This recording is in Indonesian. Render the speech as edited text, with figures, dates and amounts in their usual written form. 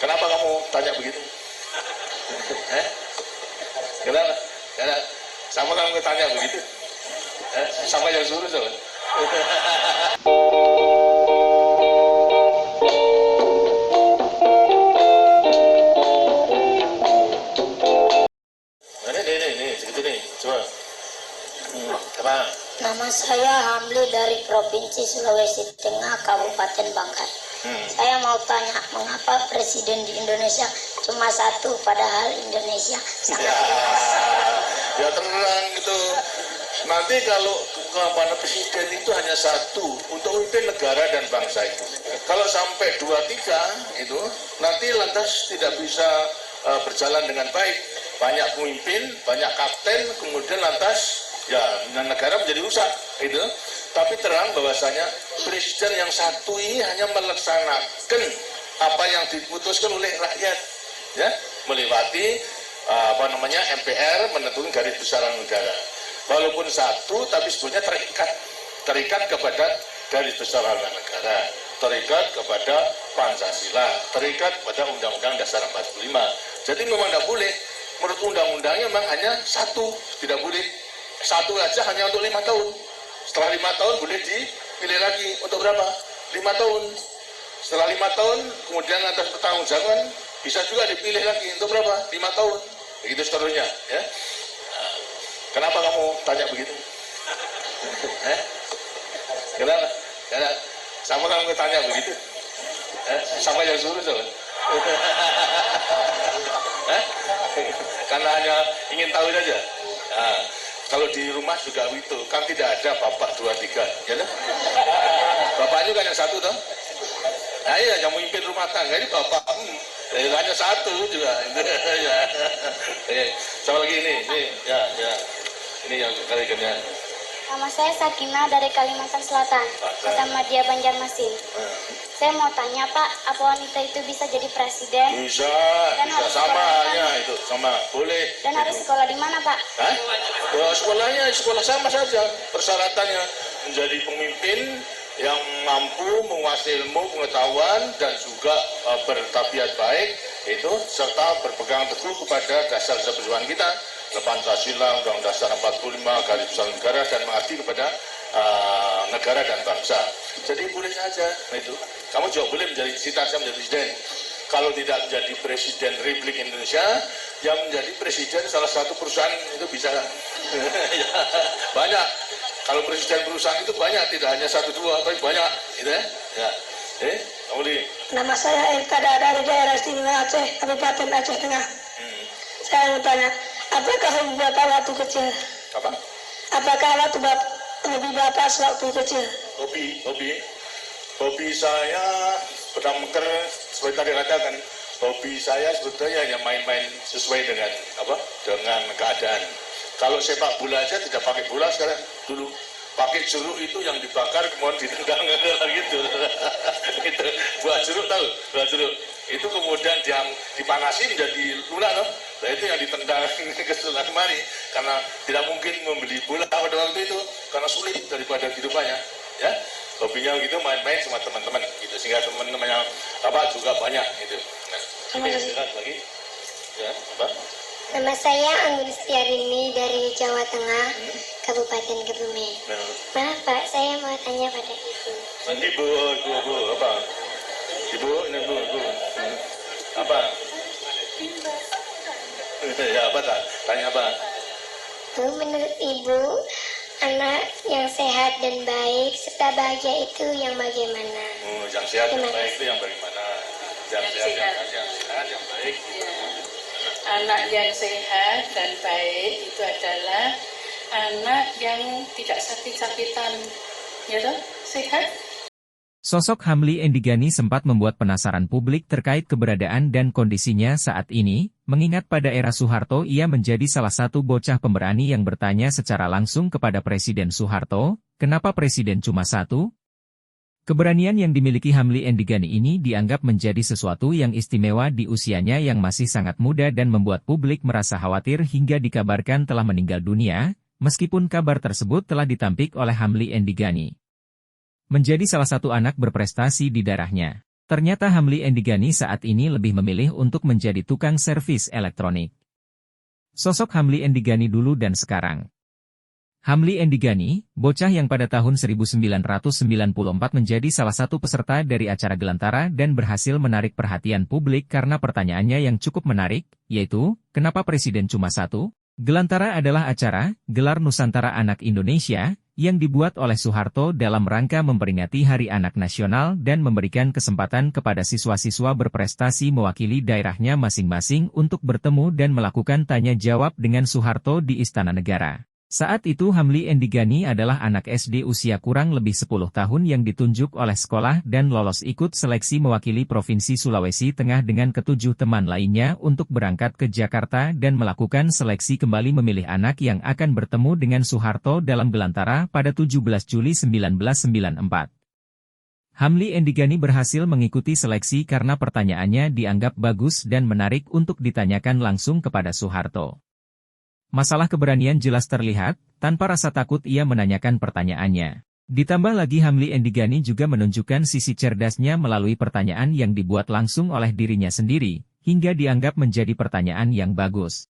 Kenapa kamu tanya begitu? Kenapa? Karena sama kamu tanya begitu? Sama yang suruh soalnya. Ini, segitu nih, coba. Apa? Nama saya Hamli dari Provinsi Sulawesi Tengah, Kabupaten Bangka. Saya mau tanya, mengapa presiden di Indonesia cuma satu, padahal Indonesia sangat luas? Ya terang gitu. Nanti kalau presiden itu hanya satu untuk memimpin negara dan bangsa itu. Kalau sampai 2-3 itu, nanti lantas tidak bisa berjalan dengan baik. Banyak pemimpin, banyak kapten, kemudian lantas ya negara menjadi rusak itu. Tapi terang bahwasanya presiden yang satu ini hanya melaksanakan apa yang diputuskan oleh rakyat, ya, melewati MPR menentukan garis besaran negara. Walaupun satu, tapi sebetulnya terikat kepada garis besaran negara, terikat kepada Pancasila, terikat pada Undang-Undang Dasar 45. Jadi memang tidak boleh. Menurut undang-undangnya memang hanya satu, tidak boleh satu aja hanya untuk 5 tahun. Setelah 5 tahun boleh dipilih lagi untuk berapa? 5 tahun. Setelah 5 tahun kemudian atas pertanggungjawaban bisa juga dipilih lagi untuk berapa? 5 tahun. Begitu seterusnya. Ya. Nah, kenapa kamu tanya begitu? Kenapa? Karena sama kamu tanya begitu? Sama yang suruh soalnya. Karena hanya ingin tahu saja. Nah, kalau di rumah juga begitu, kan tidak ada bapak 2-3, ya kan? Bapaknya kan yang satu toh. Nah iya, yang memimpin rumah tangga ini bapak, hanya satu juga. Ya. Sama lagi ini ya, ini yang kalian. Nama saya Sakina dari Kalimantan Selatan, Kota Madia, Banjarmasin. Saya mau tanya Pak, apa wanita itu bisa jadi presiden? Bisa, dan bisa sama ya itu, sama, boleh. Dan harus sekolah di mana Pak? Hah? Ya, sekolah sama saja persyaratannya, menjadi pemimpin yang mampu menguasai ilmu pengetahuan dan juga bertabiat baik itu, serta berpegang teguh kepada dasar-dasar perjuangan kita, Pancasila, Undang-Undang Dasar 45, garis besar negara, dan mengabdi kepada negara dan bangsa. Jadi boleh saja itu. Kamu juga boleh menjadi cita-cita menjadi presiden. Kalau tidak menjadi presiden Republik Indonesia, yang menjadi presiden salah satu perusahaan itu bisa. Ya, banyak. Kalau presiden perusahaan itu banyak, tidak hanya 1-2, tapi banyak, gitu ya. Ya. Kamu di. Nama saya Eka dari daerah istimewa Aceh, Kabupaten Aceh Tengah. Saya mau tanya, apakah hobi Bapak waktu kecil? Apa? Apakah hobi Bapak waktu kecil? Hobi saya pedangker, seperti tadi katakan, hobi saya sebetulnya hanya main-main sesuai dengan dengan keadaan. Kalau sepak bola aja tidak pakai bola sekarang, dulu pakai jeruk itu yang dibakar kemudian ditendang gitu. Itu buah jeruk, tahu? Buah jeruk itu kemudian dipanasi menjadi lunak, loh. Nah, itu yang ditendang ke sebelah kemari, karena tidak mungkin membeli bola pada waktu itu karena sulit daripada kehidupannya, ya. Hobinya gitu, main-main sama teman-teman gitu, sehingga teman-temannya juga banyak gitu. Nah, lagi ya, apa? Nama saya Anggun Setiarini dari Jawa Tengah, Kabupaten Kebumen. Maaf Pak, saya mau tanya pada Ibu. Ibu, apa? Ibu. Apa? Ya, apa tak? Tanya apa? Menurut Ibu, anak yang sehat dan baik serta bahagia itu yang bagaimana? Yang sehat dan baik itu yang bagaimana? Yang sehat, yang baik. Anak yang sehat dan baik itu adalah anak yang tidak sakit-sakitan, ya toh? Sehat. Sosok Hamli Endigani sempat membuat penasaran publik terkait keberadaan dan kondisinya saat ini, mengingat pada era Soeharto ia menjadi salah satu bocah pemberani yang bertanya secara langsung kepada Presiden Soeharto, kenapa Presiden cuma satu? Keberanian yang dimiliki Hamli Endigani ini dianggap menjadi sesuatu yang istimewa di usianya yang masih sangat muda dan membuat publik merasa khawatir hingga dikabarkan telah meninggal dunia, meskipun kabar tersebut telah ditampik oleh Hamli Endigani. Menjadi salah satu anak berprestasi di daerahnya. Ternyata Hamli Endigani saat ini lebih memilih untuk menjadi tukang servis elektronik. Sosok Hamli Endigani dulu dan sekarang. Hamli Endigani, bocah yang pada tahun 1994 menjadi salah satu peserta dari acara Gelantara dan berhasil menarik perhatian publik karena pertanyaannya yang cukup menarik, yaitu, kenapa Presiden cuma satu? Gelantara adalah acara, gelar Nusantara Anak Indonesia, yang dibuat oleh Soeharto dalam rangka memperingati Hari Anak Nasional dan memberikan kesempatan kepada siswa-siswa berprestasi mewakili daerahnya masing-masing untuk bertemu dan melakukan tanya jawab dengan Soeharto di Istana Negara. Saat itu Hamli Endigani adalah anak SD usia kurang lebih 10 tahun yang ditunjuk oleh sekolah dan lolos ikut seleksi mewakili Provinsi Sulawesi Tengah dengan ketujuh teman lainnya untuk berangkat ke Jakarta dan melakukan seleksi kembali memilih anak yang akan bertemu dengan Soeharto dalam Gelantara pada 17 Juli 1994. Hamli Endigani berhasil mengikuti seleksi karena pertanyaannya dianggap bagus dan menarik untuk ditanyakan langsung kepada Soeharto. Masalah keberanian jelas terlihat, tanpa rasa takut ia menanyakan pertanyaannya. Ditambah lagi Hamli Endigani juga menunjukkan sisi cerdasnya melalui pertanyaan yang dibuat langsung oleh dirinya sendiri, hingga dianggap menjadi pertanyaan yang bagus.